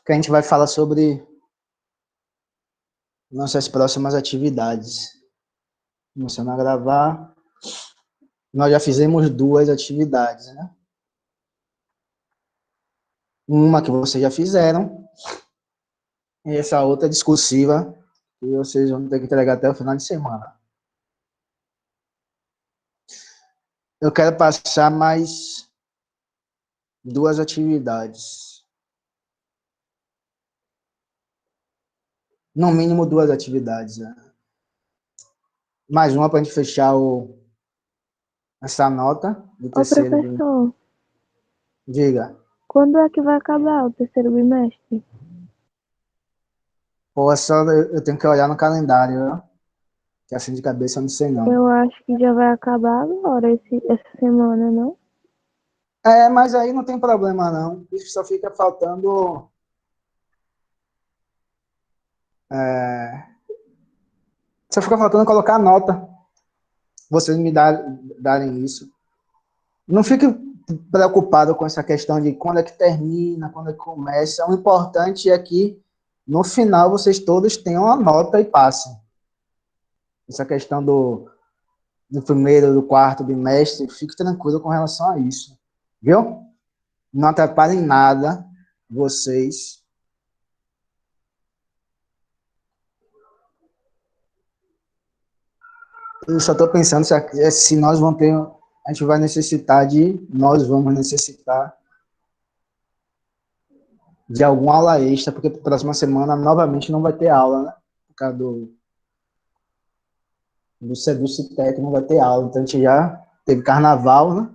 que a gente vai falar sobre nossas próximas atividades. Começando a gravar. Nós já fizemos 2 atividades, né? Uma que vocês já fizeram, e essa outra discursiva, que vocês vão ter que entregar até o final de semana. Eu quero passar mais 2 atividades. No mínimo 2 atividades, né? Mais uma para a gente fechar essa nota do Ô, terceiro bimestre. professor, Diga. quando é que vai acabar o terceiro bimestre? Pô, só eu tenho que olhar no calendário, né? Que assim de cabeça eu não sei não. Eu acho que já vai acabar agora, essa semana, não? Mas aí não tem problema não. Isso só fica faltando colocar a nota. Vocês me darem isso. Não fique preocupado com essa questão de quando é que termina, quando é que começa. O importante é que no final vocês todos tenham a nota e passem. Essa questão do primeiro, do quarto bimestre, fique tranquilo com relação a isso. Viu? Não atrapalhem nada vocês. Eu só estou pensando se nós vamos ter, a gente vai necessitar nós vamos necessitar de alguma aula extra, porque próxima semana novamente não vai ter aula, né? Por causa do Seducitec não vai ter aula. Então a gente já teve carnaval, né?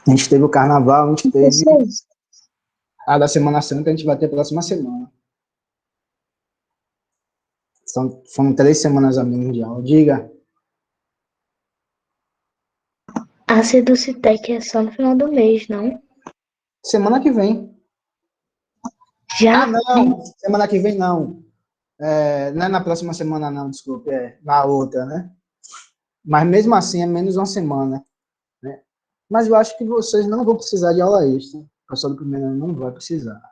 A gente teve o carnaval, a gente teve a da Semana Santa, a gente vai ter a próxima semana. Foram 3 semanas a menos de aula. Diga. A Seducitec é só no final do mês, não? Semana que vem. Já? Não. Semana que vem não. Não é na próxima semana não, desculpe. É na outra, né? Mas mesmo assim é menos uma semana. Né? Mas eu acho que vocês não vão precisar de aula extra. O pessoal do primeiro ano não vai precisar.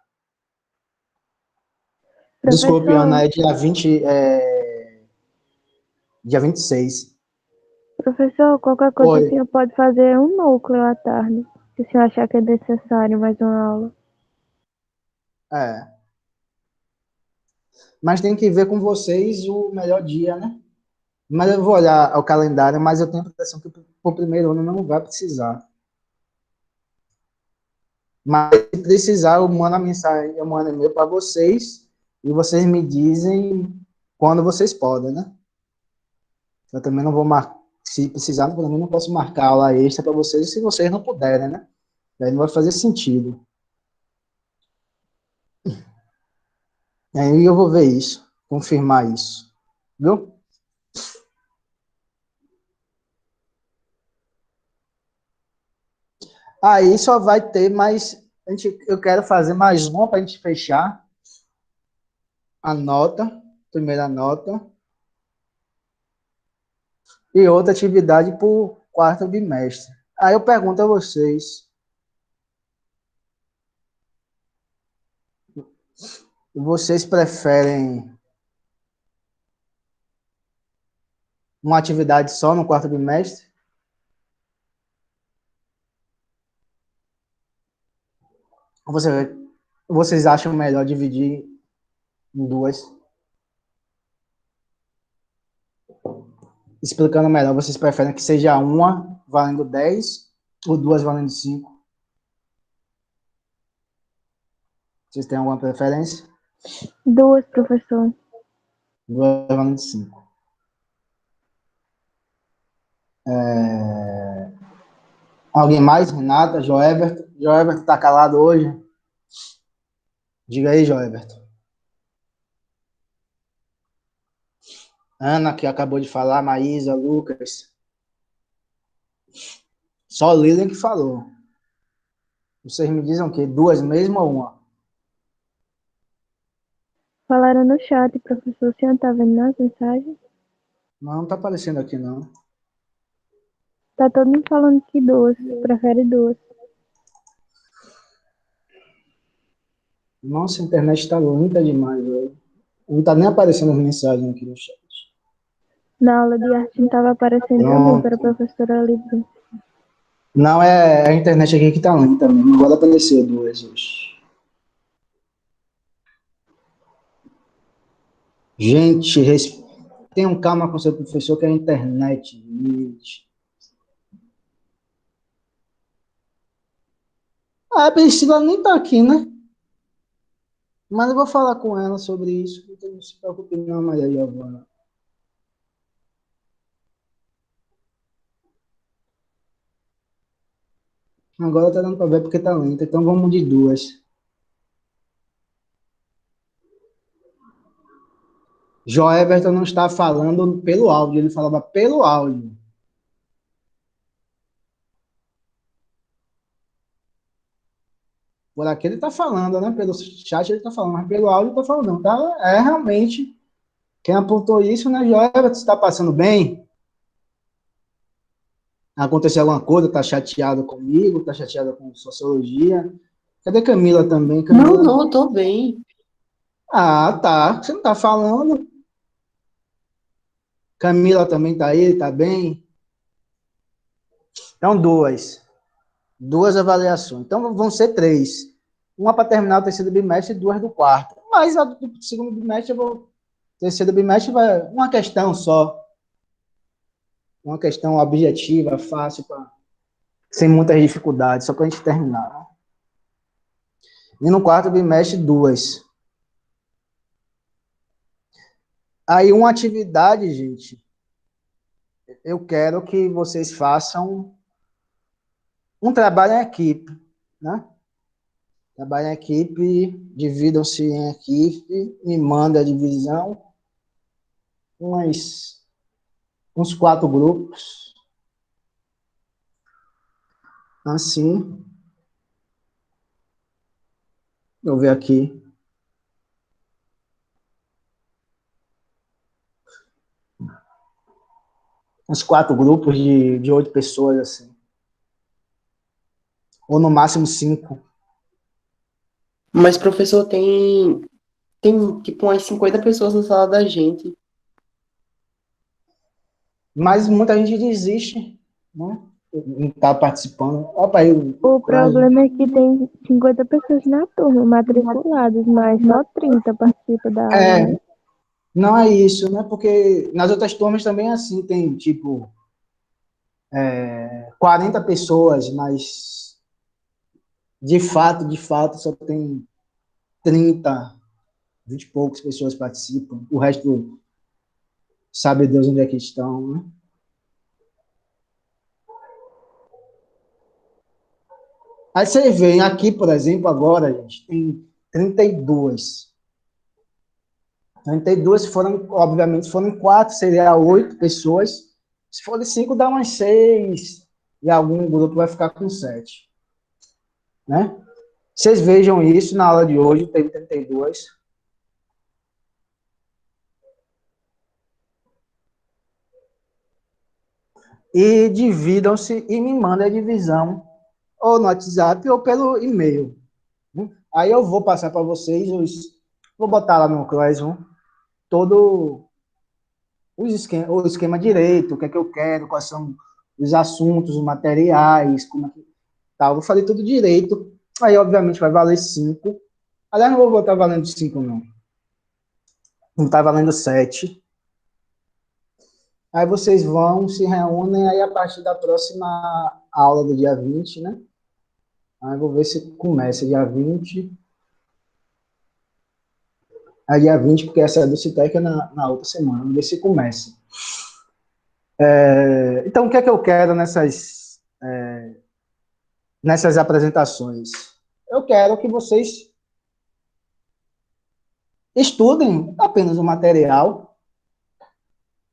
Desculpe, Ana, Professor, é dia 26. professor, qualquer coisa Oi. o senhor pode fazer um núcleo à tarde, se o senhor achar que é necessário mais uma aula. Mas tem que ver com vocês o melhor dia, né? Mas eu vou olhar o calendário, mas eu tenho a impressão que para o primeiro ano não vai precisar. Mas se precisar, eu mando a mensagem, eu mando e-mail para vocês e vocês me dizem quando vocês podem, né? Eu também não vou marcar, se precisar, eu também não posso marcar aula extra para vocês se vocês não puderem, né? Daí não vai fazer sentido. Aí eu vou ver isso, confirmar isso, viu? Aí só vai ter mais, eu quero fazer mais uma para a gente fechar a nota, primeira nota, e outra atividade para o quarto bimestre. Aí eu pergunto a vocês preferem uma atividade só no quarto bimestre? Ou vocês acham melhor dividir em 2? Explicando melhor, vocês preferem que seja uma valendo 10 ou 2 valendo 5? Vocês têm alguma preferência? 2, professor. 2 valendo 5. Alguém mais? Renata, Joelberto? Joelberto está calado hoje? Diga aí, Joelberto. Ana, que acabou de falar, Maísa, Lucas. Só Lilian que falou. Vocês me dizem o quê? 2 mesmo ou uma? Falaram no chat, professor. O senhor tá vendo nas mensagens? Não está aparecendo aqui, não. Tá todo mundo falando que 2, prefere 2. Nossa, a internet está lenta demais, velho. Não tá nem aparecendo as mensagens aqui no chat. Na aula de arte não estava aparecendo também para a Pronto. professora Libra. Não, é a internet aqui que tá lenta mesmo. Agora apareceu duas hoje. Gente, tenham calma com seu professor, que é a internet. Gente. A Priscila nem tá aqui, né? Mas eu vou falar com ela sobre isso. Então não se preocupe não, Maria Giovana. Agora tá dando para ver porque tá lenta. Então vamos de duas. Joeverton não está falando pelo áudio, ele falava pelo áudio. Por aqui ele está falando, né? Pelo chat ele está falando, mas pelo áudio está falando. Não, tá? É realmente quem apontou isso, né, Joeverton? Você está passando bem? Aconteceu alguma coisa? Está chateado comigo? Está chateado com sociologia? Cadê Camila também? Não, Camila? não, eu tô bem. Ah, tá. Você não está falando? Camila também está aí, está bem? Então, duas. Duas avaliações. Então, vão ser três. Uma para terminar o terceiro bimestre e duas do quarto. Mas a do segundo bimestre, terceiro bimestre vai uma questão só. Uma questão objetiva, fácil, sem muitas dificuldades, só para a gente terminar. E no quarto bimestre, duas. Aí, uma atividade, gente, eu quero que vocês façam um trabalho em equipe, né? Trabalho em equipe, dividam-se em equipe, me manda a divisão, uns 4 grupos, assim, eu ver aqui, uns 4 grupos de 8 pessoas, assim, ou no máximo 5. Mas, professor, tem tipo umas 50 pessoas na sala da gente. Mas muita gente desiste, né? Não está participando. Opa, aí, O Cláudio. problema é que tem 50 pessoas na turma matriculadas, mas só 30 participam da aula, né? É, não é isso, né? Porque nas outras turmas também é assim, tem tipo 40 pessoas, mas de fato, só tem 30, 20 e poucas pessoas participam. O resto sabe Deus onde é que estão, né? Aí você vê, aqui, por exemplo, agora, gente, tem 32. 32 foram, obviamente, foram 4, seria 8 pessoas. Se forem 5, dá umas 6. E algum grupo vai ficar com 7. Né? Vocês vejam isso na aula de hoje, teve 32. E dividam-se e me mandem a divisão, ou no WhatsApp ou pelo e-mail. Aí eu vou passar para vocês, vou botar lá no Classroom todo o esquema direito, o que é que eu quero, quais são os assuntos, os materiais, como é que tá. Eu vou fazer tudo direito. Aí, obviamente, vai valer 5. Aliás, não vou botar valendo 5, não. Não tá valendo 7. Aí vocês vão, se reúnem, aí a partir da próxima aula do dia 20, né? Aí eu vou ver se começa dia 20. Aí dia 20, porque essa é do Citec é na outra semana. Vamos ver se começa. Então, o que é que eu quero nessas apresentações? Eu quero que vocês estudem apenas o material,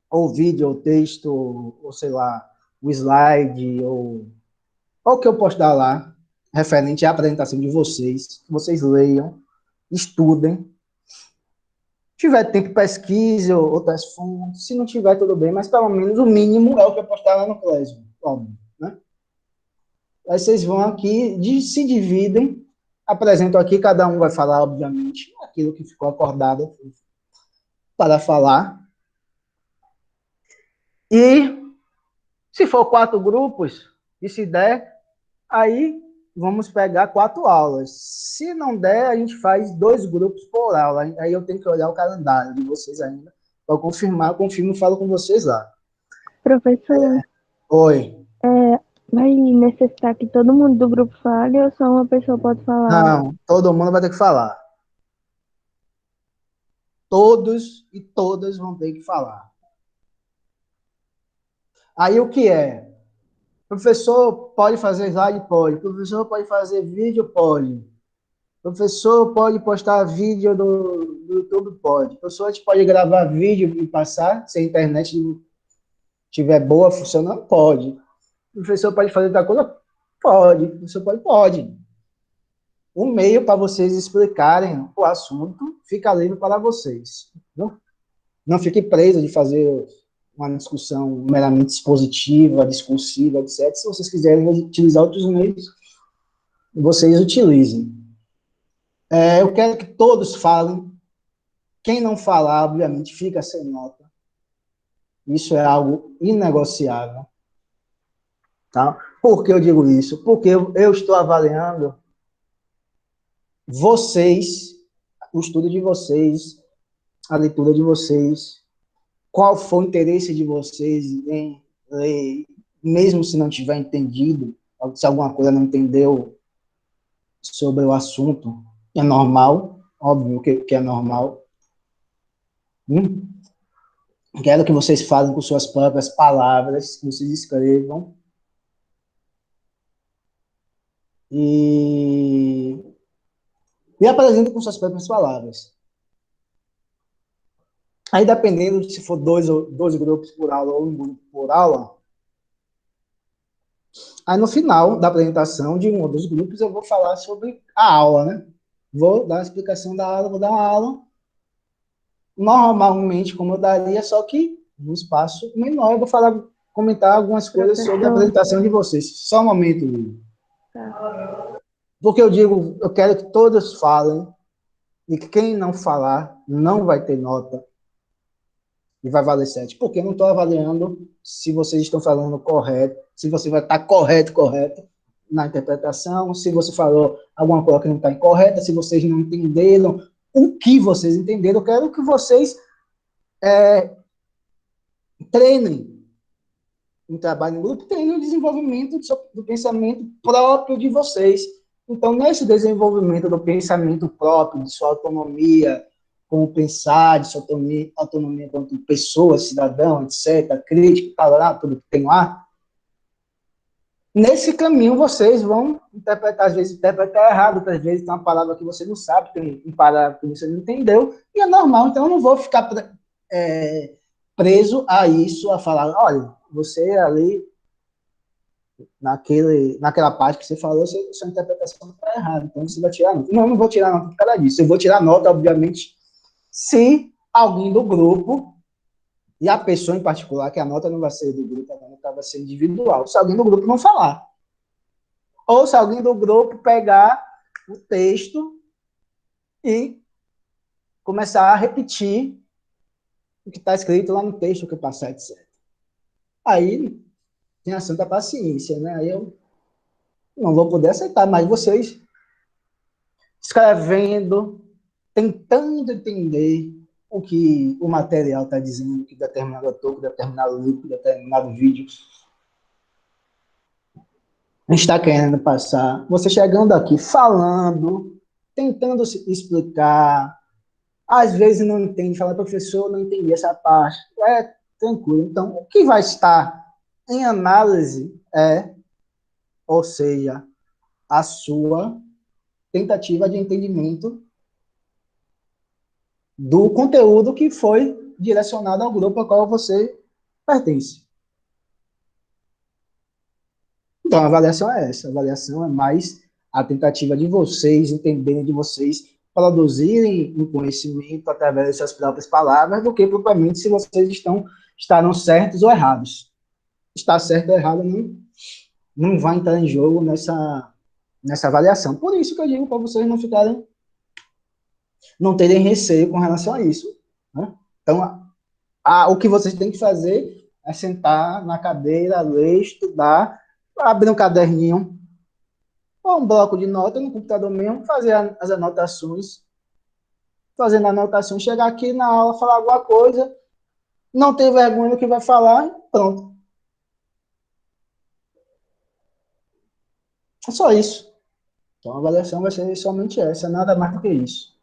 ou vídeo, ou texto, ou sei lá, o slide, ou o que eu posso dar lá, referente à apresentação de vocês, que vocês leiam, estudem. Se tiver tempo, pesquise outras fontes. Se não tiver, tudo bem, mas pelo menos o mínimo é o que eu posso dar lá no Classroom, óbvio, né? Aí vocês vão aqui, se dividem, Apresento aqui, cada um vai falar, obviamente, aquilo que ficou acordado para falar. E, se for 4 grupos, e se der, aí vamos pegar 4 aulas. Se não der, a gente faz 2 grupos por aula. Aí eu tenho que olhar o calendário de vocês ainda, para confirmar, eu confirmo e falo com vocês lá. Professor, Oi. vai necessitar que todo mundo do grupo fale ou só uma pessoa pode falar? Não, todo mundo vai ter que falar. Todos e todas vão ter que falar. Aí o que é? Professor pode fazer slide? Pode. Professor pode fazer vídeo? Pode. Professor pode postar vídeo do YouTube? Pode. Professor, a gente pode gravar vídeo e passar, se a internet estiver boa, funcionando? Pode. Professor pode fazer outra coisa? Pode. Professor pode. O meio para vocês explicarem o assunto fica livre para vocês. Não fique preso de fazer uma discussão meramente expositiva, discursiva, etc. Se vocês quiserem utilizar outros meios, vocês utilizem. Eu quero que todos falem. Quem não falar, obviamente, fica sem nota. Isso é algo inegociável. Tá? Por que eu digo isso? Porque eu estou avaliando vocês, o estudo de vocês, a leitura de vocês, qual foi o interesse de vocês em ler, mesmo se não tiver entendido, se alguma coisa não entendeu sobre o assunto, é normal, óbvio que é normal. Quero que vocês falem com suas próprias palavras, que vocês escrevam. E apresentem com suas próprias palavras. Aí, dependendo se for dois grupos por aula ou um grupo por aula, aí no final da apresentação de um ou dos grupos eu vou falar sobre a aula, né? Vou dar a explicação da aula, vou dar a aula normalmente como eu daria, só que num espaço menor eu vou comentar algumas coisas sobre a apresentação de vocês. Só um momento, Lívia. Tá. Porque eu quero que todos falem, e que quem não falar não vai ter nota e vai valer 7. Porque eu não estou avaliando se vocês estão falando correto, se você vai estar correto na interpretação, se você falou alguma coisa que não está incorreta, se vocês não entenderam o que vocês entenderam. Eu quero que vocês treinem um trabalho em grupo, treinem o desenvolvimento do pensamento próprio de vocês. Então, nesse desenvolvimento do pensamento próprio, de sua autonomia, como pensar, de sua autonomia como pessoa, cidadão, etc., crítico, tudo que tem lá, nesse caminho vocês vão interpretar, às vezes interpretar errado, outras vezes tem uma palavra que você não sabe, tem uma palavra que você não entendeu, e é normal, então eu não vou ficar preso a isso, a falar, olha, você ali, naquela parte que você falou, sua interpretação está errada, então você vai tirar nota. Não, não vou tirar nota por causa disso. Eu vou tirar nota, obviamente, se alguém do grupo, e a pessoa em particular, que a nota não vai ser do grupo, a nota vai ser individual, se alguém do grupo não falar. Ou se alguém do grupo pegar o texto e começar a repetir o que está escrito lá no texto, o que passar, etc. Aí tem a santa paciência, né? Aí eu não vou poder aceitar, mas vocês escrevendo, tentando entender o que o material está dizendo, que determinado autor, que determinado livro, que determinado vídeo está querendo passar. Você chegando aqui, falando, tentando se explicar, às vezes não entende, fala, professor, não entendi essa parte. Tranquilo. Então, o que vai estar em análise ou seja, a sua tentativa de entendimento do conteúdo que foi direcionado ao grupo ao qual você pertence. Então, a avaliação é essa. A avaliação é mais a tentativa de vocês entenderem, de vocês produzirem um conhecimento através das suas próprias palavras, do que propriamente se vocês estarão certos ou errados. Estar certo ou errado não vai entrar em jogo nessa avaliação. Por isso que eu digo para vocês não terem receio com relação a isso, né? Então, o que vocês têm que fazer é sentar na cadeira, ler, estudar, abrir um caderninho, ou um bloco de notas no computador mesmo, fazer as anotações, fazendo anotações, chegar aqui na aula, falar alguma coisa, não ter vergonha do que vai falar, pronto. É só isso. Então, a avaliação vai ser somente essa, nada mais do que isso.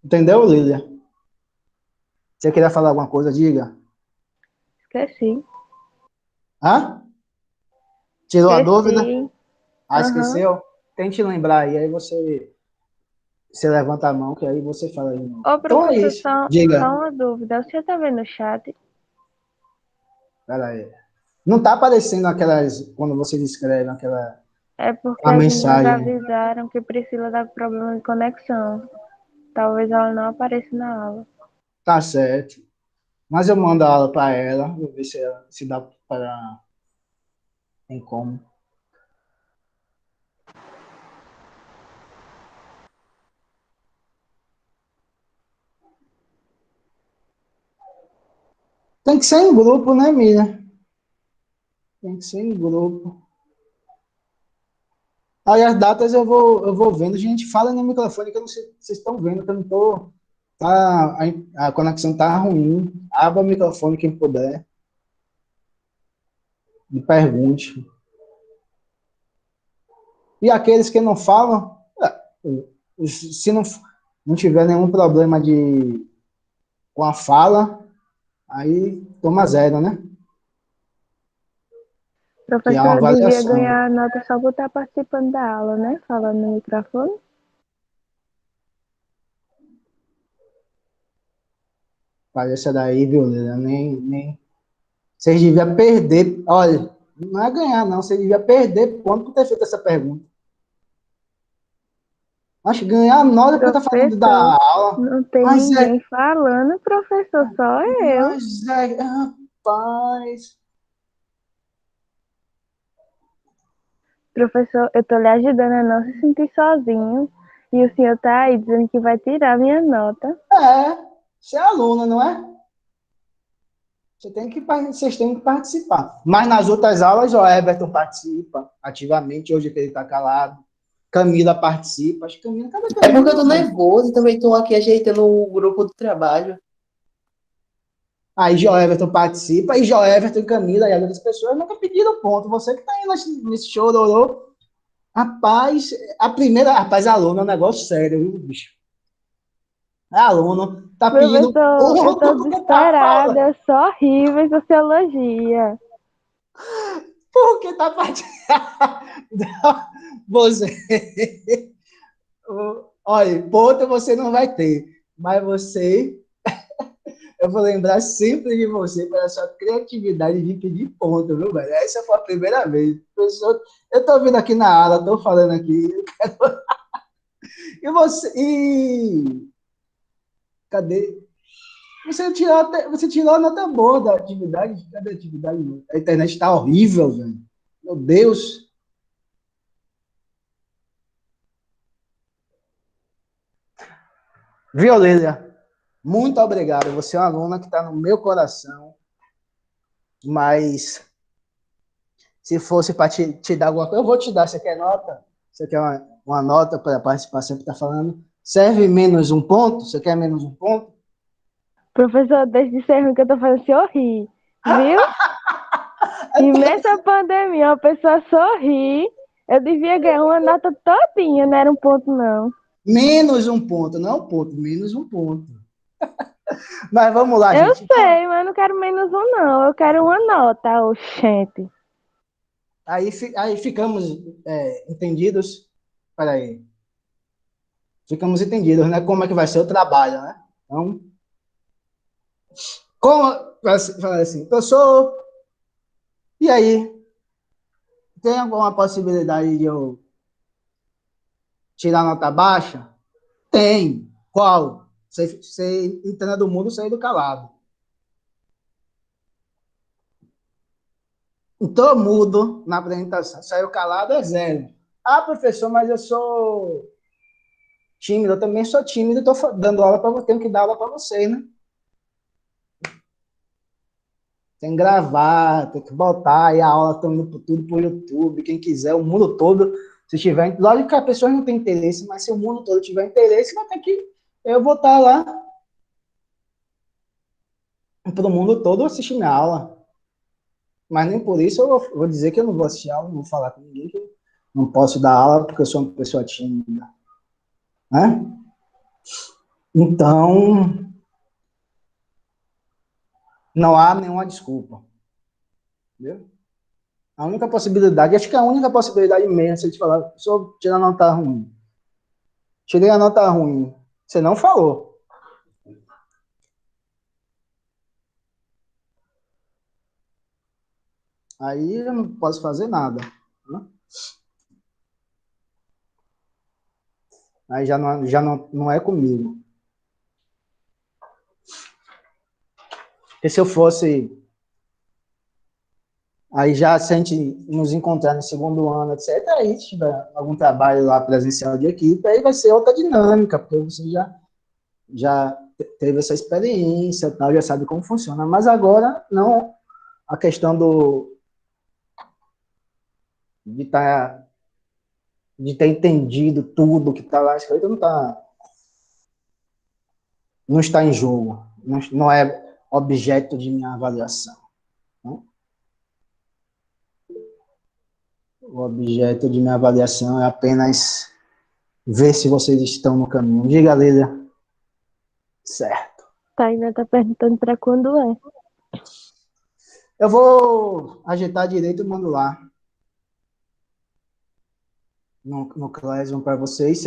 Entendeu, Lília? Você queria falar alguma coisa? Diga. Esqueci. Hã? Tirou a dúvida? Esqueci. Aham. Esqueceu? Tente lembrar aí você levanta a mão, que aí você fala de novo. Ô, Então é professor, isso. só Diga. uma dúvida. Você tá vendo o chat? Pera aí. Não tá aparecendo quando vocês escrevem É porque a as meninas mensagem. avisaram que Priscila tá com problema de conexão. Talvez ela não apareça na aula. Tá certo. Mas eu mando a aula para ela, vou ver se dá para. Tem como. Tem que ser em grupo, né, Miriam? Tem que ser em grupo. Aí as datas eu vou vendo. Gente, fala no microfone que eu não sei, vocês estão vendo que eu não tô. A conexão tá ruim. Abra o microfone quem puder. Me pergunte. E aqueles que não falam, se não tiver nenhum problema com a fala, aí toma zero, né? Que é uma Professor, devia avaliação. ganhar nota só por estar participando da aula, né? Falando no microfone. Parece daí, viu, Lila? Nem. Vocês deviam perder. Olha, não é ganhar, não. Vocês deviam perder ponto por ter feito essa pergunta. Acho que ganhar nota por estar falando da Professor, aula. não tem Mas é. ninguém falando, professor, só eu. Mas é. Rapaz. Professor, eu tô lhe ajudando a não se sentir sozinho. E o senhor tá aí dizendo que vai tirar minha nota. É. Você é aluna, não é? Vocês têm que participar. Mas nas outras aulas, o Everton participa ativamente, hoje que ele está calado. Camila participa. Acho que Camila, cadê É porque eu tô Camila? nervoso e também tô aqui ajeitando o grupo do trabalho. Aí João Everton participa, e João Everton e Camila e as outras pessoas nunca pediram ponto. Você que está aí nesse chororô. Rapaz, a aluna é um negócio sério, viu, bicho? A aluna tá pedindo Professor, eu tô ponto porque tá falando. desesperada, horrível sociologia. Porque tá participando. Você. Olha, ponto você não vai ter. Mas você. Eu vou lembrar sempre de você pela sua criatividade de pedir ponto, viu, velho? Essa foi a primeira vez. Professor, eu tô vindo aqui na aula, tô falando aqui. E você. Cadê? Você tirou a nota boa da atividade. Cadê a atividade? A internet está horrível, velho. Meu Deus. Violélia, muito obrigado. Você é uma aluna que está no meu coração. Mas se fosse para te dar alguma coisa, eu vou te dar. Você quer nota? Você quer uma nota para participar sempre está falando? Serve menos um ponto? Você quer menos um ponto? Professor, deixe de ser ruim que eu tô fazendo o senhor rir, viu? E nessa pandemia, a pessoa sorri. Eu devia ganhar uma nota todinha, não era um ponto, não. Menos um ponto, não um ponto, menos um ponto. Mas vamos lá, Eu gente. Então, sei, mas eu não quero menos um, não. Eu quero uma nota, oxente. aí ficamos entendidos. Peraí. Ficamos entendidos, né? Como é que vai ser o trabalho, né? Então, falar assim, professor, e aí? Tem alguma possibilidade de eu tirar nota baixa? Tem. Qual? Você entrando do mundo, sair do calado. Estou mudo na apresentação. Saiu calado é zero. Ah, professor, mas eu sou tímido. Eu também sou tímido. Estou dando aula para você. Tenho que dar aula para você, né? Tem que gravar, tem que botar. Aí a aula está indo tudo para o YouTube. Quem quiser, o mundo todo. Se tiver. Lógico que a pessoa não tem interesse, mas se o mundo todo tiver interesse, vai ter que. Eu vou estar lá para o mundo todo assistir minha aula. Mas nem por isso eu vou dizer que eu não vou assistir aula, não vou falar com ninguém, que eu não posso dar aula porque eu sou uma pessoa tímida. Né? Então, não há nenhuma desculpa. Entendeu? A única possibilidade, acho que a única possibilidade mesmo, se eu te falar, só tirar a nota ruim. Tirei a nota ruim. Você não falou. Aí eu não posso fazer nada. Né? Aí já não é comigo. Porque se eu fosse. Aí já, se a gente nos encontrar no segundo ano, etc., aí se tiver algum trabalho lá presencial de equipe, aí vai ser outra dinâmica, porque você já teve essa experiência, tal, já sabe como funciona. Mas agora, não, a questão de, tá, de ter entendido tudo que está lá escrito não está em jogo, não é objeto de minha avaliação. Né? O objeto de minha avaliação é apenas ver se vocês estão no caminho. Diga, Lília. Certo. Tainá tá perguntando para quando é. Eu vou ajeitar direito e mando lá no Classroom para vocês.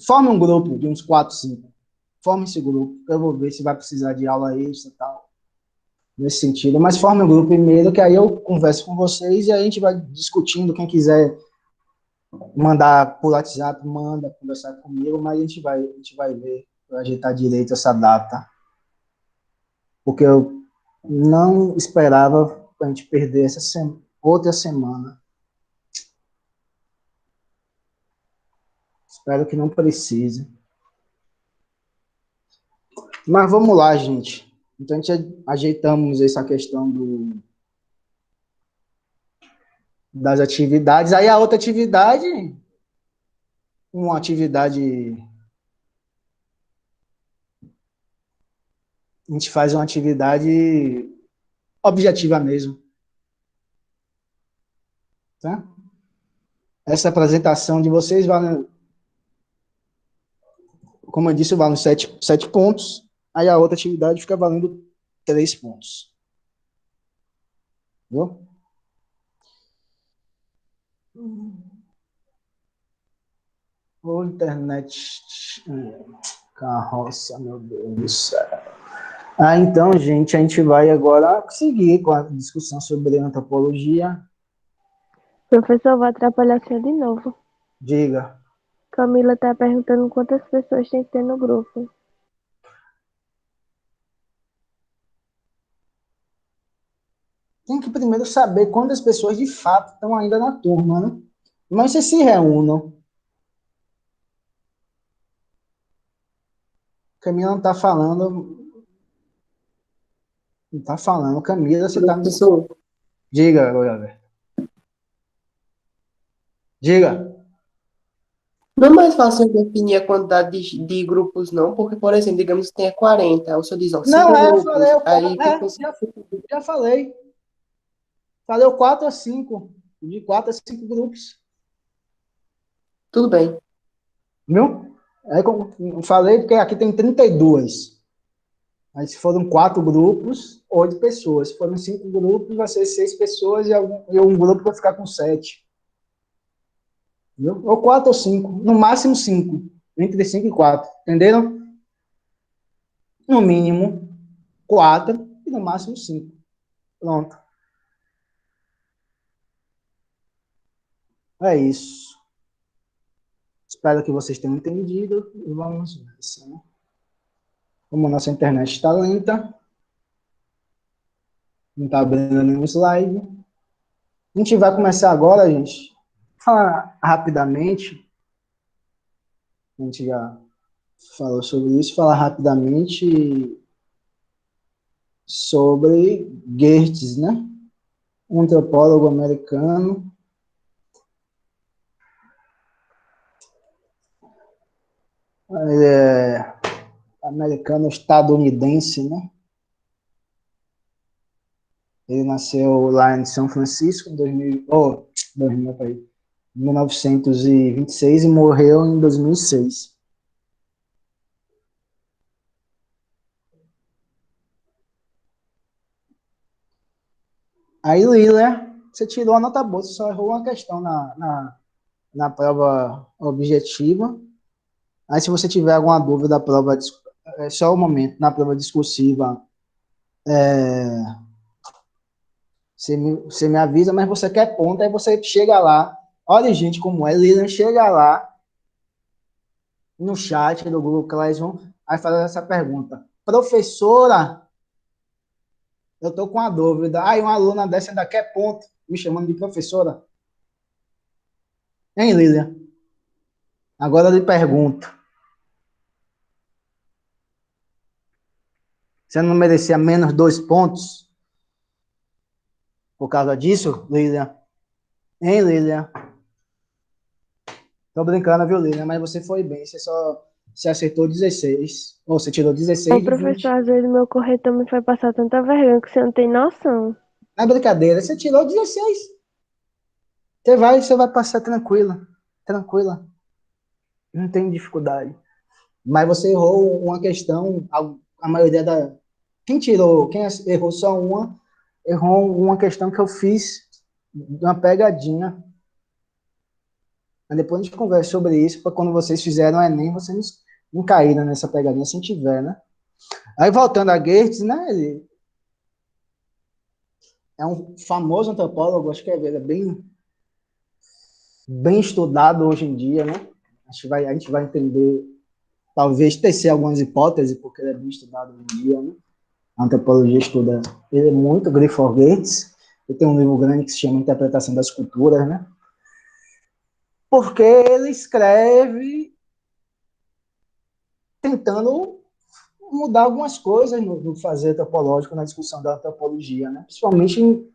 Forme um grupo de uns 4, 5. Forme esse grupo. Eu vou ver se vai precisar de aula extra e tal. Nesse sentido. Mas forme um grupo primeiro, que aí eu converso com vocês e a gente vai discutindo. Quem quiser mandar por WhatsApp, manda conversar comigo, mas a gente vai ver para ajeitar direito essa data. Porque eu não esperava a gente perder essa outra semana. Espero que não precise. Mas vamos lá, gente. Então, a gente ajeitamos essa questão das atividades. Aí, a outra atividade, uma atividade... A gente faz uma atividade objetiva mesmo. Tá? Essa apresentação de vocês vale, como eu disse, vale 7 pontos. Aí, a outra atividade fica valendo 3 pontos. Viu? Ô, internet... Carroça, meu Deus do céu. Então, gente, a gente vai agora seguir com a discussão sobre antropologia. Professor, vou atrapalhar você de novo. Diga. Camila tá perguntando quantas pessoas tem que ter no grupo. Tem que primeiro saber quantas pessoas de fato estão ainda na turma, né? Mas vocês se reúnam. Camila não está falando. Não está falando. Camila, você está... Professor, Diga, Goiás. Diga. não é mais fácil eu definir a quantidade de grupos, não? Porque, por exemplo, digamos que tenha 40, aí o senhor diz, ó, Não, 5 eu grupos, falei, aí ficam... já falei. Falei 4 a 5. De 4 a 5 grupos. Tudo bem. Viu? Aí, como eu falei, porque aqui tem 32. Aí, se foram 4 grupos, 8 pessoas. Se foram 5 grupos, vai ser 6 pessoas e um grupo vai ficar com 7. Entendeu? Ou 4 ou 5. No máximo 5. Entre 5 e 4. Entenderam? No mínimo 4 e no máximo 5. Pronto. É isso. Espero que vocês tenham entendido. E vamos ver. Né? Como a nossa internet está lenta. Não está abrindo nenhum slide. A gente vai começar agora, gente. Falar rapidamente. A gente já falou sobre isso. Falar rapidamente sobre Geertz, né? Um antropólogo americano. Ele é americano-estadunidense, né? Ele nasceu lá em São Francisco em 1926 e morreu em 2006. Aí, Lila, você tirou a nota boa, você só errou uma questão na prova objetiva. Aí, se você tiver alguma dúvida da prova, é só um momento, na prova discursiva, você me avisa, mas você quer ponto, aí você chega lá. Olha, gente, como é, Lilian chega lá no chat do Google Classroom, aí faz essa pergunta. Professora, eu estou com uma dúvida. Aí uma aluna dessa ainda quer ponto, me chamando de professora. Hein, Lilian? Agora eu lhe pergunto. Você não merecia menos 2 pontos por causa disso, Lilian? Hein, Lilian? Tô brincando, viu, Lilian? Mas você foi bem. Você acertou 16. Ou você tirou Ô, 16 de professor, 20. às vezes meu corretor me faz passar tanta vergonha que você não tem noção. Não é brincadeira. Você tirou 16. Você vai passar tranquila. Tranquila. Não tem dificuldade. Mas você errou uma questão, a maioria da. Quem errou só uma, errou uma questão que eu fiz, uma pegadinha. Mas depois a gente conversa sobre isso, para quando vocês fizeram o Enem, vocês não caíram nessa pegadinha se tiver, né? Aí voltando a Geertz, né? Ele é um famoso antropólogo, acho que ele é bem estudado hoje em dia, né? A gente vai entender, talvez tecer algumas hipóteses, porque ele é bem estudado hoje em dia, né? A antropologia estuda ele é muito, Clifford Geertz. Ele tem um livro grande que se chama Interpretação das Culturas, né? Porque ele escreve tentando mudar algumas coisas no fazer antropológico, na discussão da antropologia, né? Principalmente em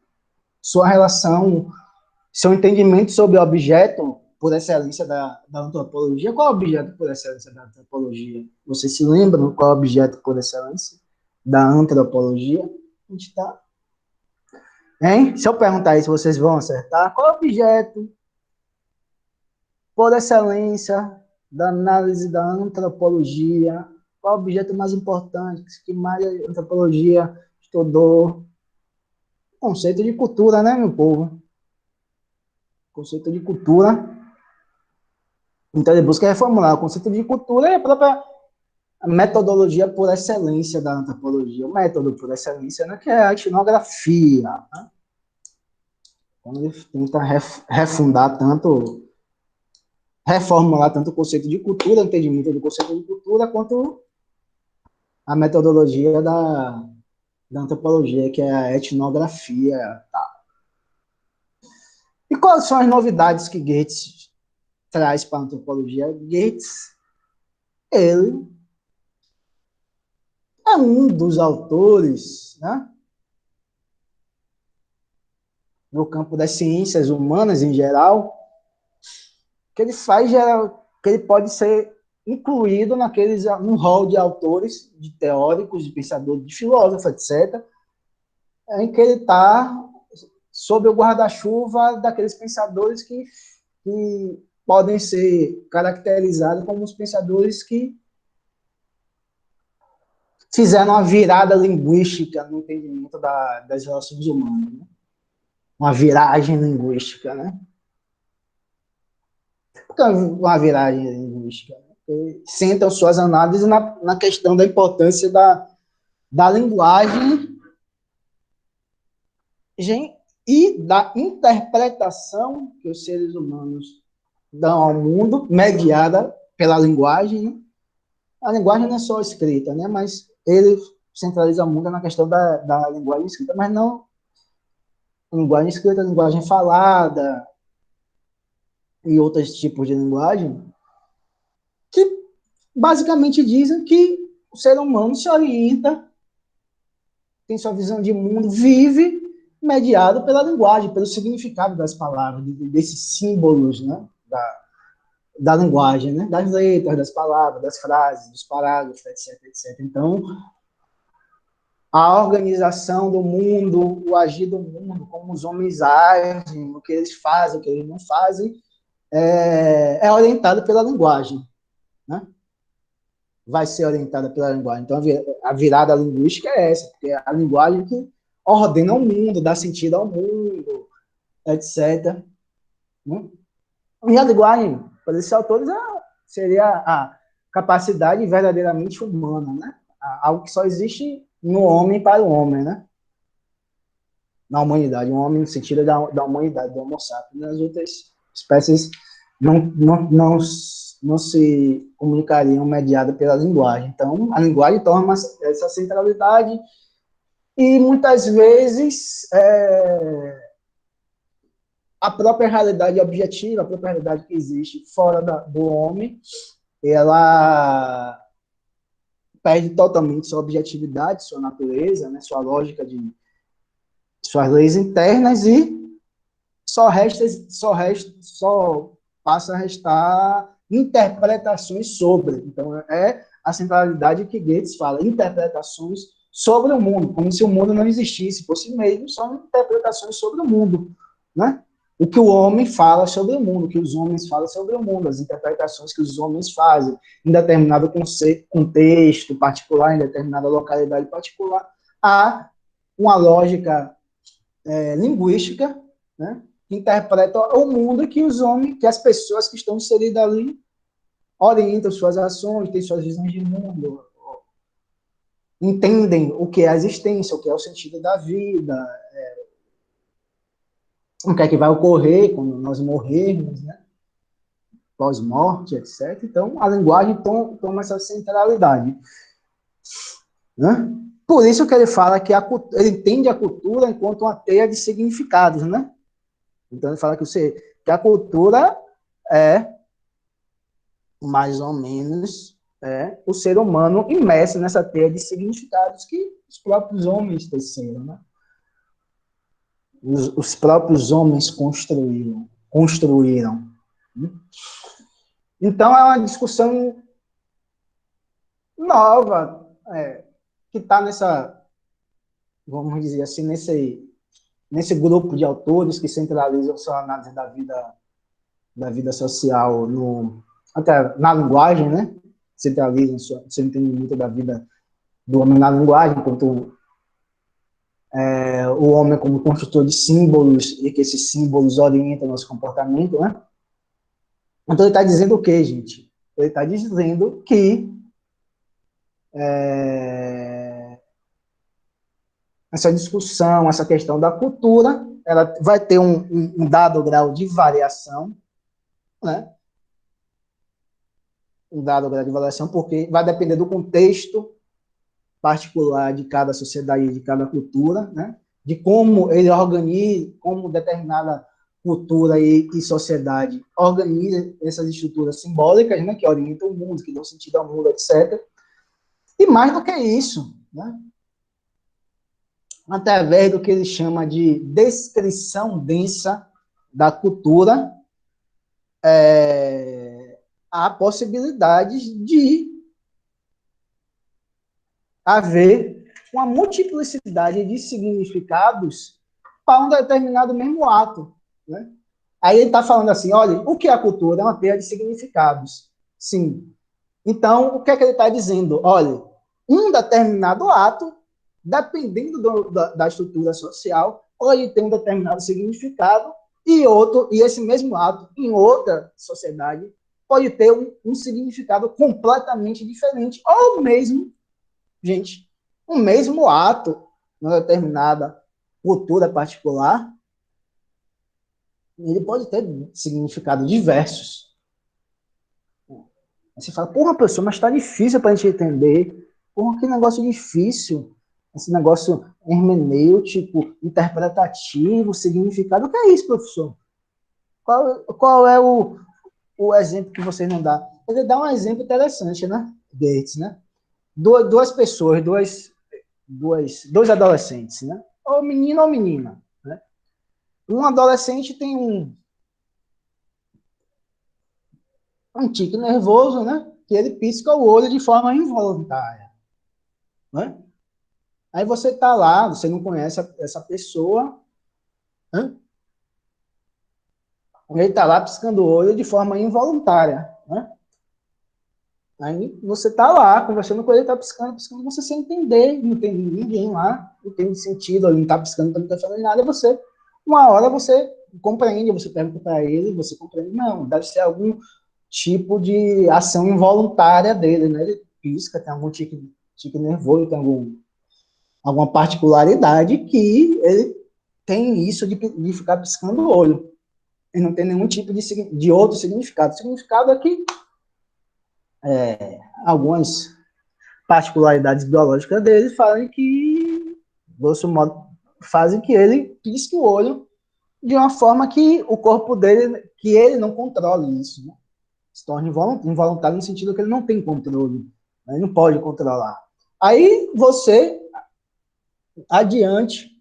sua relação, seu entendimento sobre o objeto por excelência da antropologia. Qual é o objeto por excelência da antropologia? Vocês se lembram qual é o objeto por excelência da antropologia? A gente está. Hein? Se eu perguntar isso, vocês vão acertar. Qual é o objeto por excelência da análise da antropologia? Qual é o objeto mais importante que mais a antropologia estudou? Conceito de cultura, né, meu povo? Conceito de cultura. Então, ele busca reformular o conceito de cultura e a própria metodologia por excelência da antropologia. O método por excelência, né, que é a etnografia. Né? Quando ele tenta reformular tanto o conceito de cultura, o entendimento do conceito de cultura, quanto a metodologia da antropologia, que é a etnografia. Tá? E quais são as novidades que Geertz traz para a antropologia? Geertz, ele é um dos autores, né, no campo das ciências humanas em geral, que ele que ele pode ser incluído num rol de autores, de teóricos, de pensadores, de filósofos, etc., em que ele está sob o guarda-chuva daqueles pensadores que podem ser caracterizados como os pensadores que fizeram uma virada linguística no entendimento das relações humanas, né? Uma viragem linguística, né? Por que uma viragem linguística? Porque sentam suas análises na questão da importância da linguagem e da interpretação que os seres humanos dão ao mundo, mediada pela linguagem. Né? A linguagem não é só escrita, né? Mas ele centraliza muito na questão da linguagem escrita, mas não linguagem escrita, linguagem falada e outros tipos de linguagem, que basicamente dizem que o ser humano se orienta, tem sua visão de mundo, vive mediado pela linguagem, pelo significado das palavras, desses símbolos, né, da linguagem, né, das letras, das palavras, das frases, dos parágrafos, etc, etc. Então, a organização do mundo, o agir do mundo, como os homens agem, o que eles fazem, o que eles não fazem, é orientado pela linguagem, né? Vai ser orientada pela linguagem. Então, a virada linguística é essa, porque é a linguagem que ordena o mundo, dá sentido ao mundo, etc. Né? E a linguagem, para esses autores, seria a capacidade verdadeiramente humana, né? Algo que só existe no homem para o homem, né? Na humanidade, um homem no sentido da humanidade, do Homo sapiens. As outras espécies não se comunicariam mediada pela linguagem. Então, a linguagem torna essa centralidade e, muitas vezes, a própria realidade objetiva, a própria realidade que existe fora do homem, ela perde totalmente sua objetividade, sua natureza, né, sua lógica de suas leis internas e só passa a restar interpretações sobre. Então, é a centralidade que Goethe fala, interpretações sobre o mundo, como se o mundo não existisse por si mesmo, são interpretações sobre o mundo, né? O que o homem fala sobre o mundo, o que os homens falam sobre o mundo, as interpretações que os homens fazem em determinado contexto particular, em determinada localidade particular, há uma lógica linguística, né, que interpreta o mundo que os homens, que as pessoas que estão inseridas ali orientam suas ações, têm suas visões de mundo, entendem o que é a existência, o que é o sentido da vida, o que é que vai ocorrer quando nós morrermos, né, pós-morte, etc. Então, a linguagem toma essa centralidade, né? Por isso que ele fala que ele entende a cultura enquanto uma teia de significados, né? Então, ele fala que a cultura é, mais ou menos, o ser humano imerso nessa teia de significados que os próprios homens teceram, né? Os próprios homens construíram. Então, é uma discussão nova, que está vamos dizer assim, nesse grupo de autores que centralizam sua análise da vida social até na linguagem, né? Centralizam seu entendimento da vida do homem na linguagem, enquanto o homem como construtor de símbolos e que esses símbolos orientam nosso comportamento, né? Então ele está dizendo o quê, gente? Ele está dizendo que essa discussão, essa questão da cultura, ela vai ter um dado grau de variação, né? Um dado grau de variação, porque vai depender do contexto particular de cada sociedade, de cada cultura, né? De como ele organiza, como determinada cultura e sociedade organiza essas estruturas simbólicas, né? Que orientam o mundo, que dão sentido ao mundo, etc. E mais do que isso, né? Através do que ele chama de descrição densa da cultura, há possibilidades de haver uma multiplicidade de significados para um determinado mesmo ato, né? Aí ele está falando assim, olha, o que é a cultura? É uma teia de significados. Sim. Então, o que é que ele está dizendo? Olha, um determinado ato, dependendo da estrutura social, pode ter um determinado significado e esse mesmo ato, em outra sociedade, pode ter um significado completamente diferente, ou mesmo, gente, o mesmo ato, numa determinada cultura particular, ele pode ter significados diversos. Aí você fala, porra, pessoa, mas tá difícil pra gente entender. Porra, que negócio difícil. esse negócio hermenêutico, interpretativo, significado. O que é isso, professor? Qual é o exemplo que você não dá? Ele dá um exemplo interessante, né? Gates, né? Duas pessoas, dois adolescentes, né? Ou menino ou menina, né? Um adolescente tem um tique nervoso, né? Que ele pisca o olho de forma involuntária, né? Aí você está lá, você não conhece essa pessoa, né? Ele está lá piscando o olho de forma involuntária, né? Aí você está lá, conversando com ele, está piscando, você sem entender, não tem ninguém lá, não tem sentido, ele não está piscando, não está falando nada, uma hora você compreende, você pergunta para ele, você compreende, não, deve ser algum tipo de ação involuntária dele, né? Ele pisca, tem algum tique nervoso, tem alguma particularidade que ele tem isso de ficar piscando o olho. E não tem nenhum tipo de outro significado. O significado é que algumas particularidades biológicas dele fazem que, grosso modo, fazem que ele pisque o olho de uma forma que o corpo dele, que ele não controle isso, né? Se torna involuntário no sentido que ele não tem controle, né? Ele não pode controlar. Aí você, adiante,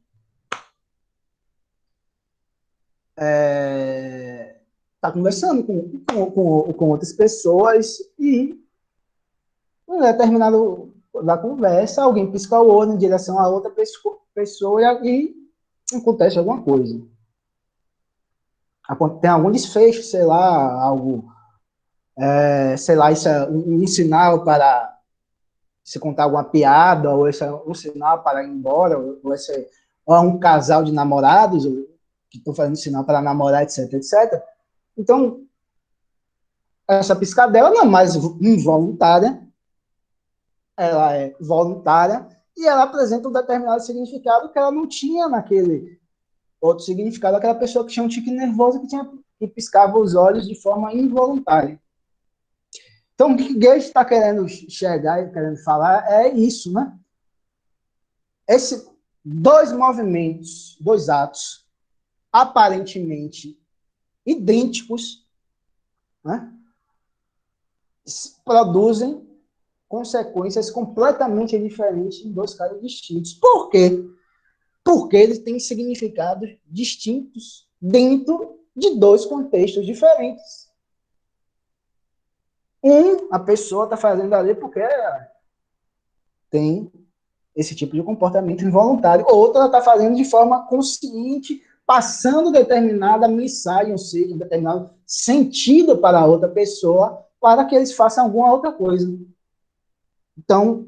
está conversando com outras pessoas e, em determinado da conversa, alguém pisca o olho em direção a outra pessoa e acontece alguma coisa. Tem algum desfecho, sei lá, algo, sei lá, isso é um sinal para se contar alguma piada, ou esse é um sinal para ir embora, ou é um casal de namorados que estão fazendo sinal para namorar, etc, etc. Então, essa piscadela não é mais involuntária, ela é voluntária e ela apresenta um determinado significado que ela não tinha naquele outro significado, aquela pessoa que tinha um tique nervoso que piscava os olhos de forma involuntária. Então, o que Goethe está querendo chegar e querendo falar é isso, né? Esses dois movimentos, dois atos, aparentemente idênticos, né, produzem consequências completamente diferentes em dois casos distintos. Por quê? Porque eles têm significados distintos dentro de dois contextos diferentes. A pessoa está fazendo ali porque tem esse tipo de comportamento involuntário. Outra, ela está fazendo de forma consciente, passando determinada mensagem, ou seja, um determinado sentido para a outra pessoa, para que eles façam alguma outra coisa. Então,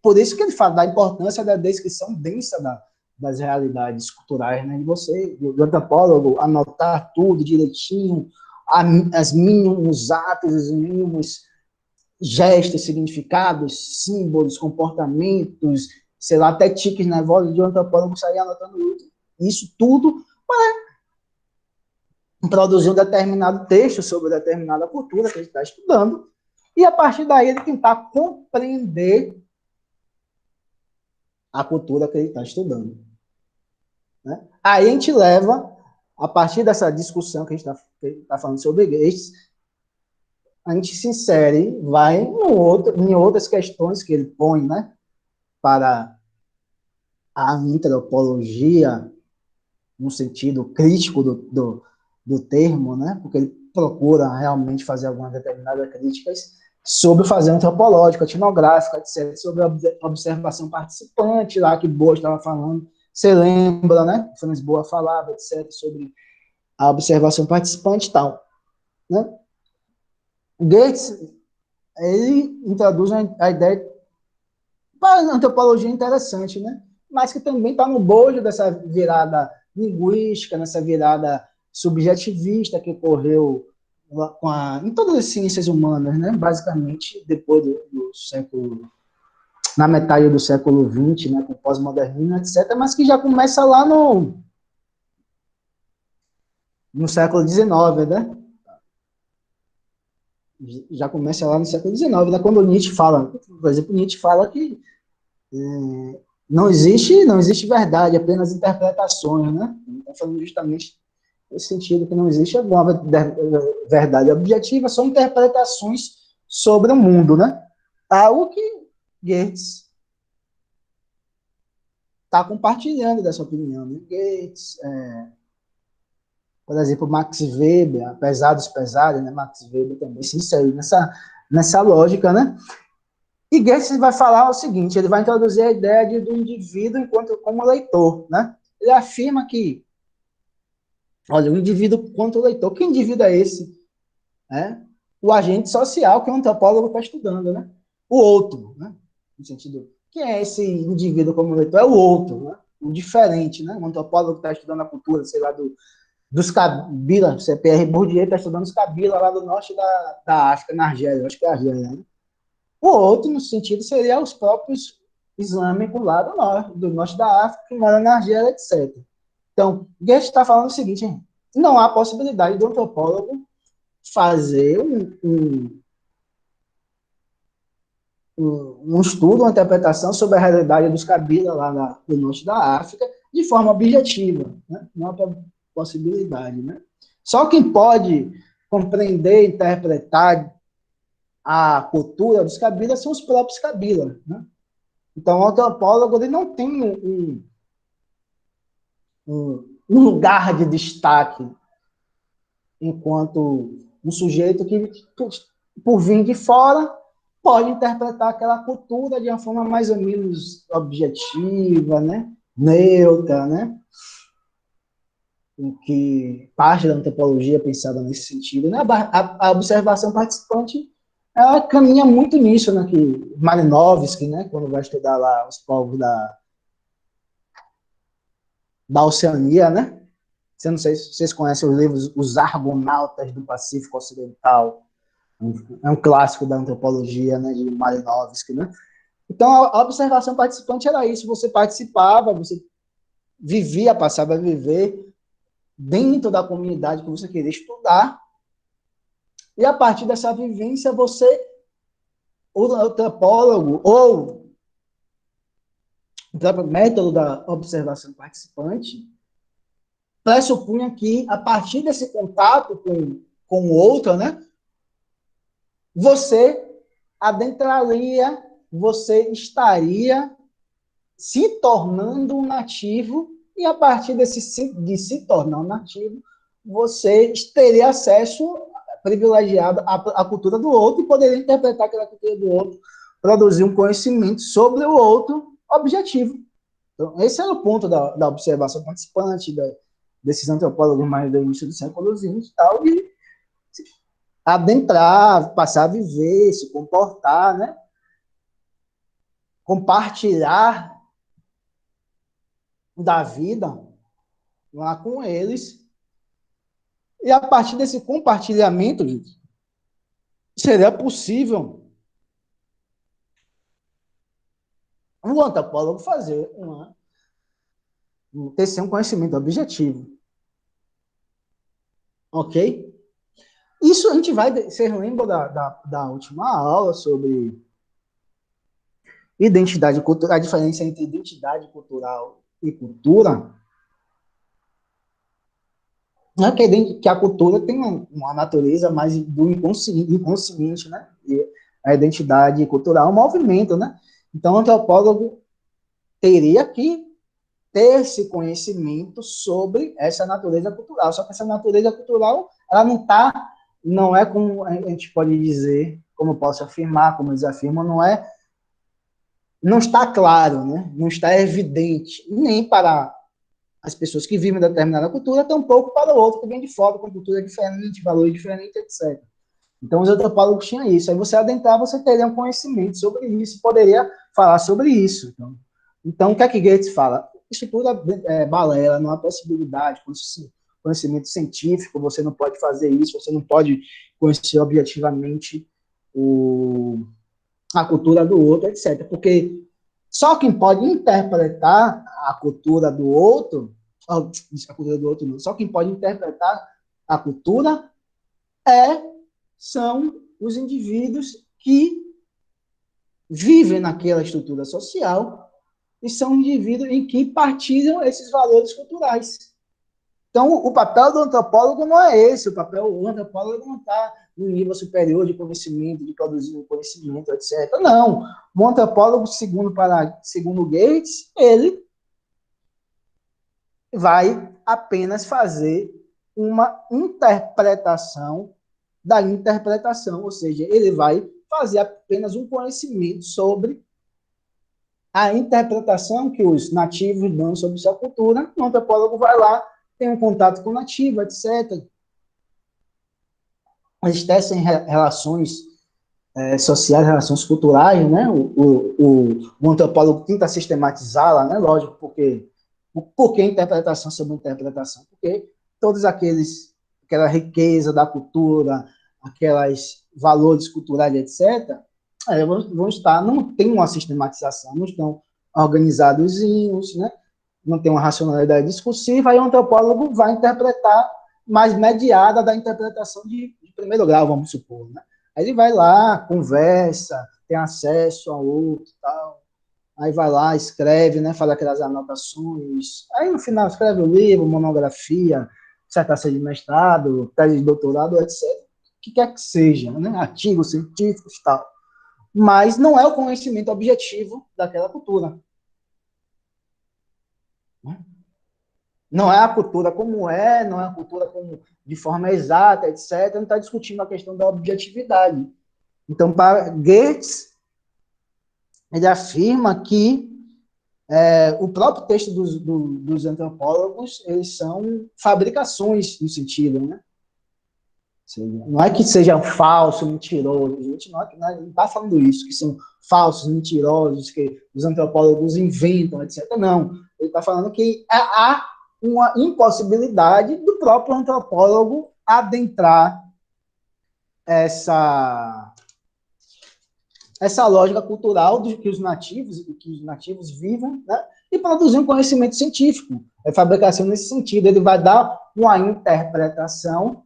por isso que ele fala da importância da descrição densa das realidades culturais, né? De você, do antropólogo, anotar tudo direitinho, as mínimos atos, os mínimos gestos, significados, símbolos, comportamentos, sei lá, até tiques nervosos de um antropólogo sair anotando isso tudo para produzir um determinado texto sobre determinada cultura que ele está estudando, e a partir daí ele tentar compreender a cultura que ele está estudando. Né? Aí a gente leva, a partir dessa discussão que a gente está falando sobre Goethe, a gente se insere, vai em outras questões que ele põe, né, para a antropologia, no sentido crítico do termo, né, porque ele procura realmente fazer algumas determinadas críticas sobre o fazer antropológico, etnográfico, etc., sobre a observação participante, lá que Boas estava falando, você lembra, né, Franz Boas falava, etc., sobre a observação participante e tal, né. Goethe, ele introduz a ideia para a antropologia interessante, né? Mas que também está no bojo dessa virada linguística, nessa virada subjetivista que ocorreu em todas as ciências humanas, né? Basicamente, depois do século, na metade do século XX, né? Com o pós-modernismo, etc., mas que já começa lá no século XIX, né? Já começa lá no século XIX, né? Quando Nietzsche fala, por exemplo, Nietzsche fala que não existe verdade, apenas interpretações, né? Está falando justamente nesse sentido que não existe alguma verdade objetiva, são interpretações sobre o mundo, né? Algo que Goethe está compartilhando dessa opinião, né? Goethe, por exemplo, Max Weber, apesar dos pesares, né? Max Weber também se insere nessa lógica, né? E Goethe vai falar o seguinte, ele vai introduzir a ideia do indivíduo enquanto como leitor, né? Ele afirma que, olha, o indivíduo quanto leitor, que indivíduo é esse? O agente social que o antropólogo está estudando, né? O outro, né? No sentido, quem é esse indivíduo como leitor? É o outro, né? O diferente, né? O antropólogo está estudando a cultura, sei lá, dos Kabila, C.P.R. Bourdieu está estudando os Kabila lá do norte da África, na Argélia, acho que é a Argélia, né? O outro, no sentido, seria os próprios islâmicos lá do norte da África, que moram na Argélia, etc. Então, Goethe está falando o seguinte, hein? Não há possibilidade do antropólogo fazer um estudo, uma interpretação sobre a realidade dos Kabila lá do norte da África de forma objetiva, né? Não há possibilidade, né? Só quem pode compreender, interpretar a cultura dos Kabila são os próprios Kabila, né? Então, o antropólogo ele não tem um lugar de destaque enquanto um sujeito que, por vir de fora, pode interpretar aquela cultura de uma forma mais ou menos objetiva, né? Neutra, né? Em que parte da antropologia é pensada nesse sentido, né? A observação participante ela caminha muito nisso, né? Que Malinowski, né? Quando vai estudar lá os povos da Oceania, né? Eu não sei se vocês conhecem os livros Os Argonautas do Pacífico Ocidental, é um clássico da antropologia, né, de Malinowski, né? Então, a observação participante era isso, você participava, você passava a viver dentro da comunidade que você queria estudar, e a partir dessa vivência, o antropólogo, ou o próprio método da observação participante, pressupunha que, a partir desse contato com o outro, né, você adentraria, você estaria se tornando um nativo, e a partir de se tornar um nativo, você teria acesso privilegiado à cultura do outro e poderia interpretar aquela cultura do outro, produzir um conhecimento sobre o outro objetivo. Então, esse era o ponto da observação participante, desses antropólogos mais do início do século XX e tal, e adentrar, passar a viver, se comportar, né? Compartilhar da vida lá com eles. E a partir desse compartilhamento, seria possível o antropólogo fazer ter um conhecimento objetivo. Ok? Isso a gente vai... Vocês lembram da última aula sobre identidade cultural, a diferença entre identidade cultural e cultura? Não é que a cultura tem uma natureza mais do inconsciente, né? E a identidade cultural é um movimento, né? Então, o antropólogo teria que ter esse conhecimento sobre essa natureza cultural. Só que essa natureza cultural, ela não é como a gente pode dizer, como eu posso afirmar, como eles afirmam, não está claro, né? Não está evidente, nem para as pessoas que vivem determinada cultura, tampouco para o outro que vem de fora, com cultura diferente, valor diferente, etc. Então, os antropólogos tinham isso. Aí você adentrar, você teria um conhecimento sobre isso, poderia falar sobre isso. Então o que é que Goethe fala? Estrutura balela, não há possibilidade, conhecimento científico, você não pode fazer isso, você não pode conhecer objetivamente a cultura do outro, etc. Porque só quem pode interpretar a cultura do outro, a cultura do outro não, só quem pode interpretar a cultura são os indivíduos que vivem naquela estrutura social e são indivíduos em que partilham esses valores culturais. Então, o papel do antropólogo não é esse, o antropólogo não está no nível superior de conhecimento, de produzir conhecimento, etc. Não. O antropólogo, segundo Gates, ele vai apenas fazer uma interpretação da interpretação, ou seja, ele vai fazer apenas um conhecimento sobre a interpretação que os nativos dão sobre sua cultura. O antropólogo vai lá, tem um contato com o nativo, etc. Eles tecem relações sociais, relações culturais, né? O antropólogo tenta sistematizá-la, né? Lógico, porque por que interpretação sobre interpretação? Porque todos aquela riqueza da cultura, aqueles valores culturais, etc., vão estar, não tem uma sistematização, não estão organizados, né? Não tem uma racionalidade discursiva, aí o antropólogo vai interpretar mais mediada da interpretação de primeiro grau, vamos supor, né? Aí ele vai lá, conversa, tem acesso a outro, tal. Aí vai lá, escreve, né, faz aquelas anotações. Aí no final escreve o livro, monografia, dissertação de mestrado, tese de doutorado, etc. O que quer que seja, né? Artigos científicos e tal. Mas não é o conhecimento objetivo daquela cultura. Não é a cultura como não é a cultura como de forma exata, etc. Não está discutindo a questão da objetividade. Então, para Goethe, ele afirma que o próprio texto dos antropólogos, eles são fabricações no sentido, né? Não é que seja falso, mentiroso, a gente não está falando isso, que são falsos, mentirosos, que os antropólogos inventam, etc. Não, ele está falando que há uma impossibilidade do próprio antropólogo adentrar essa lógica cultural de que os nativos vivam, né, e produzir um conhecimento científico. É fabricação nesse sentido. Ele vai dar uma interpretação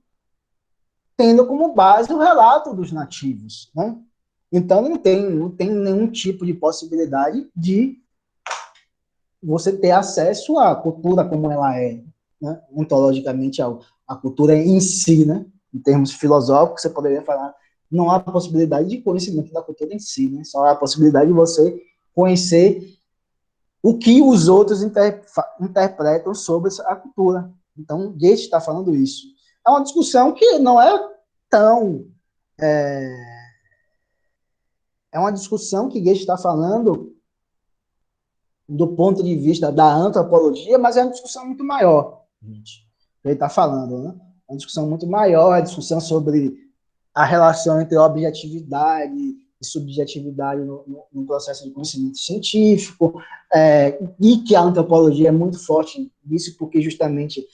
tendo como base o relato dos nativos, né? Então, não tem nenhum tipo de possibilidade de você ter acesso à cultura como ela é, né? Ontologicamente, a cultura em si, né? Em termos filosóficos, você poderia falar, não há possibilidade de conhecimento da cultura em si, né? Só há a possibilidade de você conhecer o que os outros interpretam sobre a cultura. Então, Goethe está falando isso. É uma discussão que não é tão... É uma discussão que Goethe está falando do ponto de vista da antropologia, mas é uma discussão muito maior, gente. Ele está falando, né? É uma discussão muito maior, é uma discussão sobre a relação entre objetividade e subjetividade no processo de conhecimento científico, e que a antropologia é muito forte nisso, porque justamente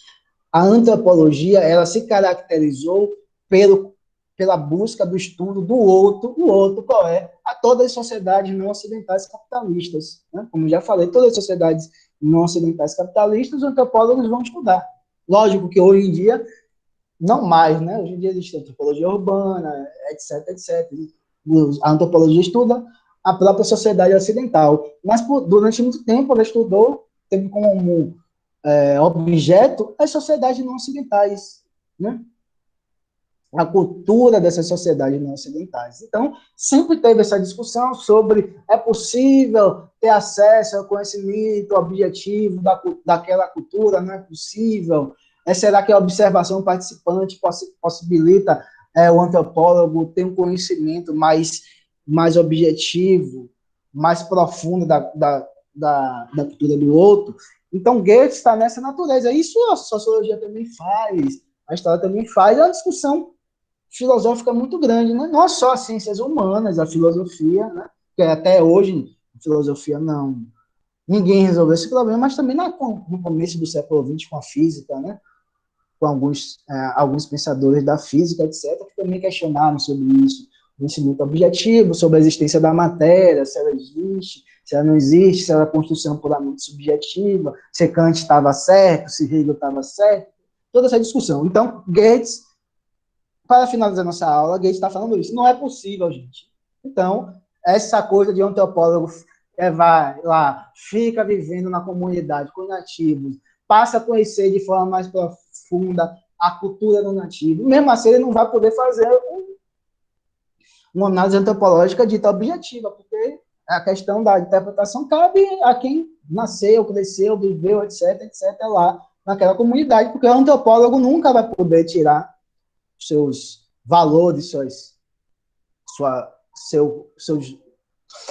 a antropologia ela se caracterizou pela busca do estudo do outro. O outro qual é? A todas as sociedades não ocidentais capitalistas. Né? Como já falei, todas as sociedades não ocidentais capitalistas, os antropólogos vão estudar. Lógico que hoje em dia, não mais, né? Hoje em dia existe antropologia urbana, etc, etc. A antropologia estuda a própria sociedade ocidental. Mas durante muito tempo ela estudou, teve como objeto as sociedades não ocidentais, né? A cultura dessas sociedades não ocidentais. Então, sempre teve essa discussão sobre é possível ter acesso ao conhecimento objetivo daquela cultura, não é possível? Será que a observação participante possibilita o antropólogo ter um conhecimento mais objetivo, mais profundo da cultura do outro? Então, Goethe está nessa natureza. Isso a sociologia também faz, a história também faz. É uma discussão filosófica muito grande, né? Não só as ciências humanas, a filosofia, né? Que até hoje, a filosofia não... Ninguém resolveu esse problema, mas também no começo do século XX, com a física, né? Com alguns pensadores da física, etc., que também questionaram sobre isso, o conhecimento objetivo, sobre a existência da matéria, se ela existe, se ela não existe, se ela é construção puramente subjetiva, se Kant estava certo, se Hegel estava certo, toda essa discussão. Então, Goethe, para finalizar nossa aula, Goethe está falando isso. Não é possível, gente. Então, essa coisa de antropólogo vai lá, fica vivendo na comunidade com nativos, passa a conhecer de forma mais profunda a cultura do nativo. Mesmo assim, ele não vai poder fazer uma análise antropológica dita objetiva, porque a questão da interpretação cabe a quem nasceu, cresceu, viveu, etc., etc., lá naquela comunidade, porque o antropólogo nunca vai poder tirar seus valores, sua, seus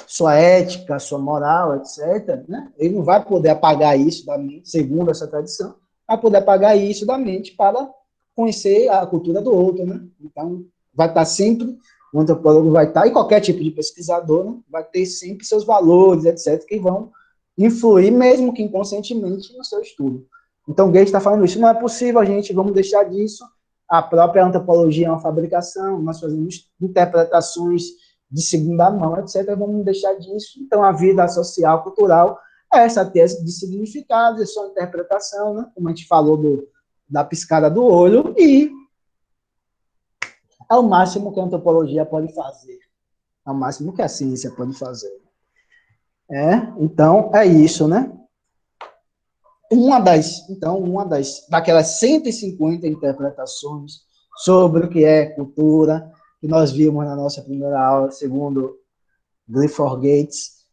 sua ética, sua moral, etc., né? Ele não vai poder apagar isso da mente, segundo essa tradição, vai poder apagar isso da mente para conhecer a cultura do outro, né? Então, vai estar sempre, o antropólogo vai estar, e qualquer tipo de pesquisador, né, vai ter sempre seus valores, etc., que vão influir, mesmo que inconscientemente, no seu estudo. Então, Gay está falando isso, não é possível, gente, vamos deixar disso, a própria antropologia é uma fabricação, nós fazemos interpretações de segunda mão, etc., vamos deixar disso. Então, a vida social, cultural, é essa tese de significados, é sua interpretação, né? Como a gente falou da piscada do olho, e é o máximo que a antropologia pode fazer, é o máximo que a ciência pode fazer. Então, é isso, né? Daquelas 150 interpretações sobre o que é cultura, que nós vimos na nossa primeira aula, segundo Clifford Gates,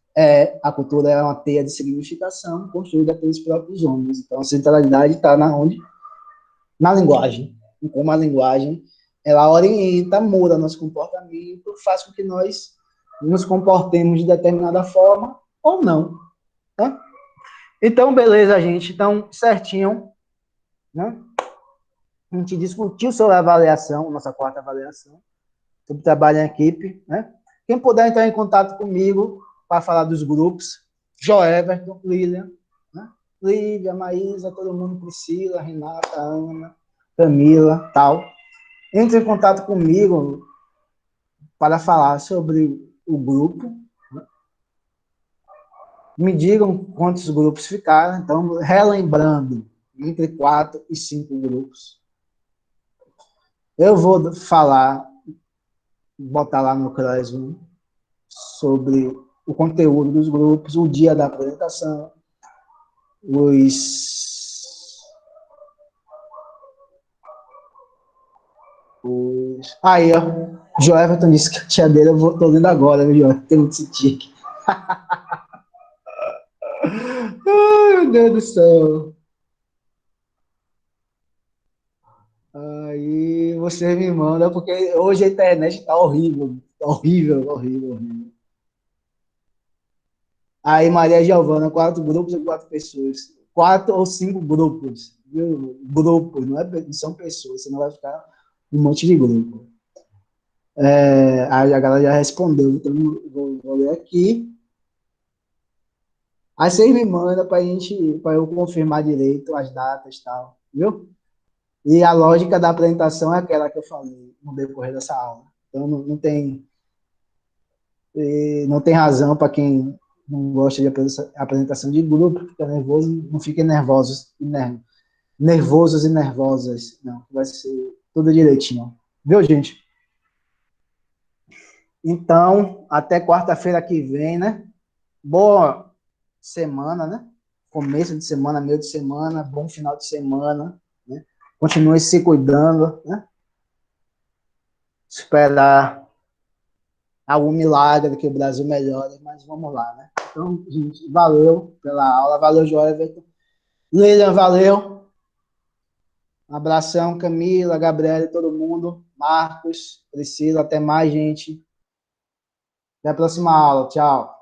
a cultura é uma teia de significação construída pelos próprios homens. Então, a centralidade está na linguagem. E como a linguagem, ela orienta, muda nosso comportamento, faz com que nós nos comportemos de determinada forma ou não. Tá? Então, beleza, gente. Então, certinho. Né? A gente discutiu sobre a avaliação, nossa quarta avaliação, sobre trabalho em equipe. Né? Quem puder entrar em contato comigo para falar dos grupos, Joeverton, Lilian, né? Lívia, Maísa, todo mundo, Priscila, Renata, Ana, Camila, tal. Entre em contato comigo para falar sobre o grupo. Né? Me digam quantos grupos ficaram. Então, relembrando, entre 4 e 5 grupos. Eu vou falar, botar lá no Classroom, sobre o conteúdo dos grupos, o dia da apresentação, Aí, ó, Joe Everton disse que a tia dele, tô lendo agora, viu, Joe? Tem muito tique. Ai, meu Deus do céu. Aí você me manda, porque hoje a internet tá horrível. Horrível, horrível, horrível. Aí, Maria Giovana, 4 grupos ou 4 pessoas? 4 ou 5 grupos. Viu? Grupos, não são pessoas, você não vai ficar um monte de grupo. Aí a galera já respondeu, então vou ler aqui. Aí vocês me mandam para eu confirmar direito as datas e tal, viu? E a lógica da apresentação é aquela que eu falei no decorrer dessa aula. Então não tem razão para quem não gosta de apresentação de grupo, fica nervoso, não fiquem nervosos nervosos e nervosas. Não, vai ser tudo direitinho. Viu, gente? Então, até quarta-feira que vem, né? Boa semana, né? Começo de semana, meio de semana, bom final de semana, né? Continue se cuidando, né? Esperar algum milagre que o Brasil melhore, mas vamos lá, né? Então, gente, valeu pela aula, valeu, Joel. Lilian, valeu. Um abração, Camila, Gabriela, todo mundo. Marcos, Priscila, até mais, gente. Até a próxima aula. Tchau.